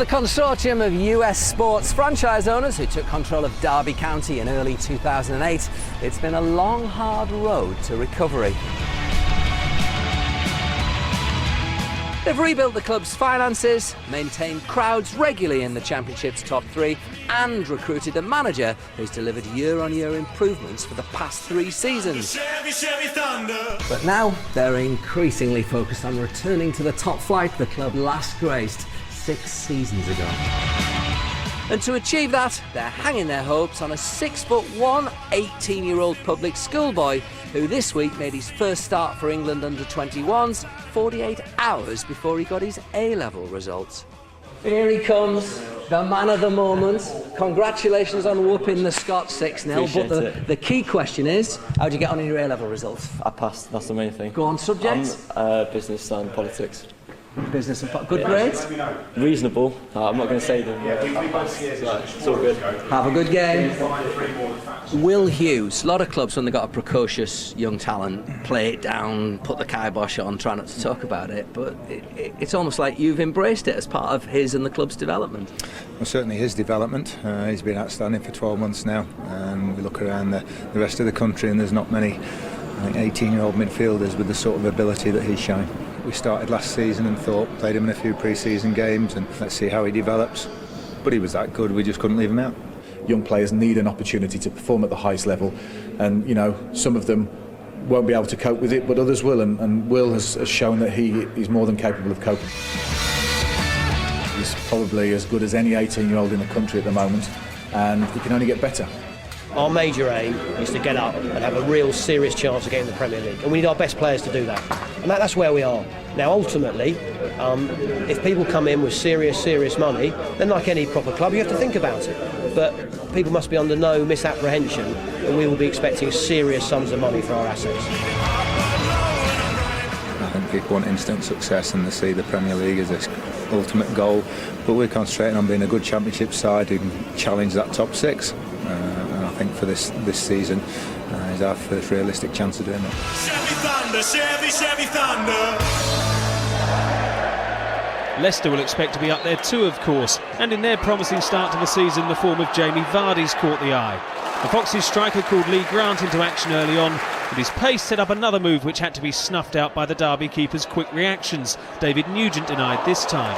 the consortium of US sports franchise owners who took control of Derby County in early 2008, it's been a long, hard road to recovery. They've rebuilt the club's finances, maintained crowds regularly in the Championship's top three, and recruited a manager who's delivered year-on-year improvements for the past 3 seasons. But now they're increasingly focused on returning to the top flight the club last graced 6 seasons ago. And to achieve that, they're hanging their hopes on a 6'1", 18-year-old public schoolboy who this week made his first start for England under-21s 48 hours before he got his A-level results. Here he comes, the man of the moment. Congratulations on whooping the Scots 6-0. But the key question is, how'd you get on in your A-level results? I passed, that's the main thing. Go on, subject? Business and politics. Business and good grades? Reasonable. I'm not going to say them. It's all good. Have a good game. Will Hughes. A lot of clubs, when they've got a precocious young talent, play it down, put the kibosh on, try not to talk about it. But it's almost like you've embraced it as part of his and the club's development. Well, certainly his development. He's been outstanding for 12 months now. We look around the rest of the country and there's not many 18-year-old midfielders with the sort of ability that he's shown. We started last season and played him in a few pre-season games and let's see how he develops. But he was that good, we just couldn't leave him out. Young players need an opportunity to perform at the highest level, and you know, some of them won't be able to cope with it, but others will, and Will has shown that he's more than capable of coping. He's probably as good as any 18-year-old in the country at the moment, and he can only get better. Our major aim is to get up and have a real serious chance of getting the Premier League, and we need our best players to do that. And that's where we are. Now ultimately, if people come in with serious money, then like any proper club you have to think about it. But people must be under no misapprehension that we will be expecting serious sums of money for our assets. I think people want instant success and they see the Premier League as their ultimate goal, but we're concentrating on being a good Championship side who can challenge that top 6. And I think for this season is our first realistic chance of doing that. Chevy Thunder. Leicester will expect to be up there too, of course, and in their promising start to the season, the form of Jamie Vardy's caught the eye. The Foxes striker called Lee Grant into action early on, but his pace set up another move which had to be snuffed out by the Derby keeper's quick reactions. David Nugent denied this time.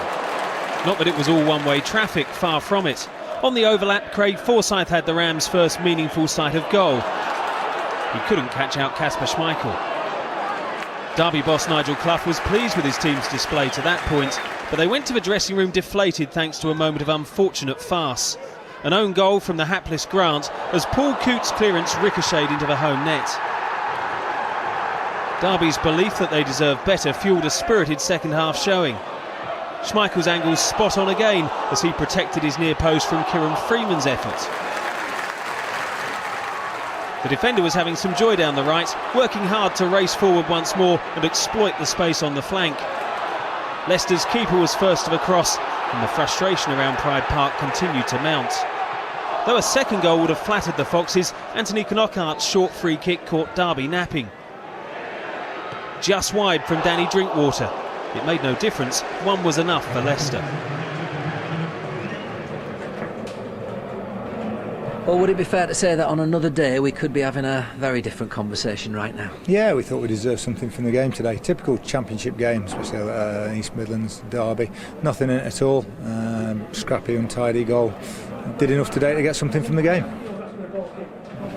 Not that it was all one-way traffic, far from it. On the overlap, Craig Forsyth had the Rams' first meaningful sight of goal. He couldn't catch out Kasper Schmeichel. Derby boss Nigel Clough was pleased with his team's display to that point, but they went to the dressing room deflated thanks to a moment of unfortunate farce. An own goal from the hapless Grant as Paul Coote's clearance ricocheted into the home net. Derby's belief that they deserved better fuelled a spirited second-half showing. Schmeichel's angle's spot on again as he protected his near post from Kieran Freeman's effort. The defender was having some joy down the right, working hard to race forward once more and exploit the space on the flank. Leicester's keeper was first of a cross, and the frustration around Pride Park continued to mount. Though a second goal would have flattered the Foxes, Anthony Knockhart's short free kick caught Derby napping. Just wide from Danny Drinkwater. It made no difference, one was enough for Leicester. Or would it be fair to say that on another day we could be having a very different conversation right now? Yeah, we thought we deserved something from the game today. Typical Championship game, especially East Midlands, Derby. Nothing in it at all. Scrappy, untidy goal. Did enough today to get something from the game.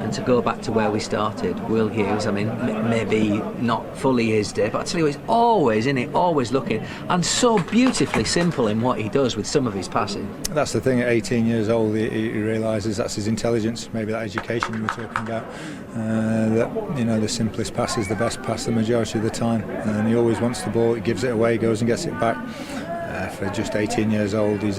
And to go back to where we started, Will Hughes, I mean, maybe not fully his day, but I tell you what, he's always in it, always looking, and so beautifully simple in what he does with some of his passing. That's the thing, at 18 years old, he realises that's his intelligence, maybe that education you were talking about, that, you know, the simplest pass is the best pass the majority of the time, and he always wants the ball, he gives it away, goes and gets it back. For just 18 years old, he's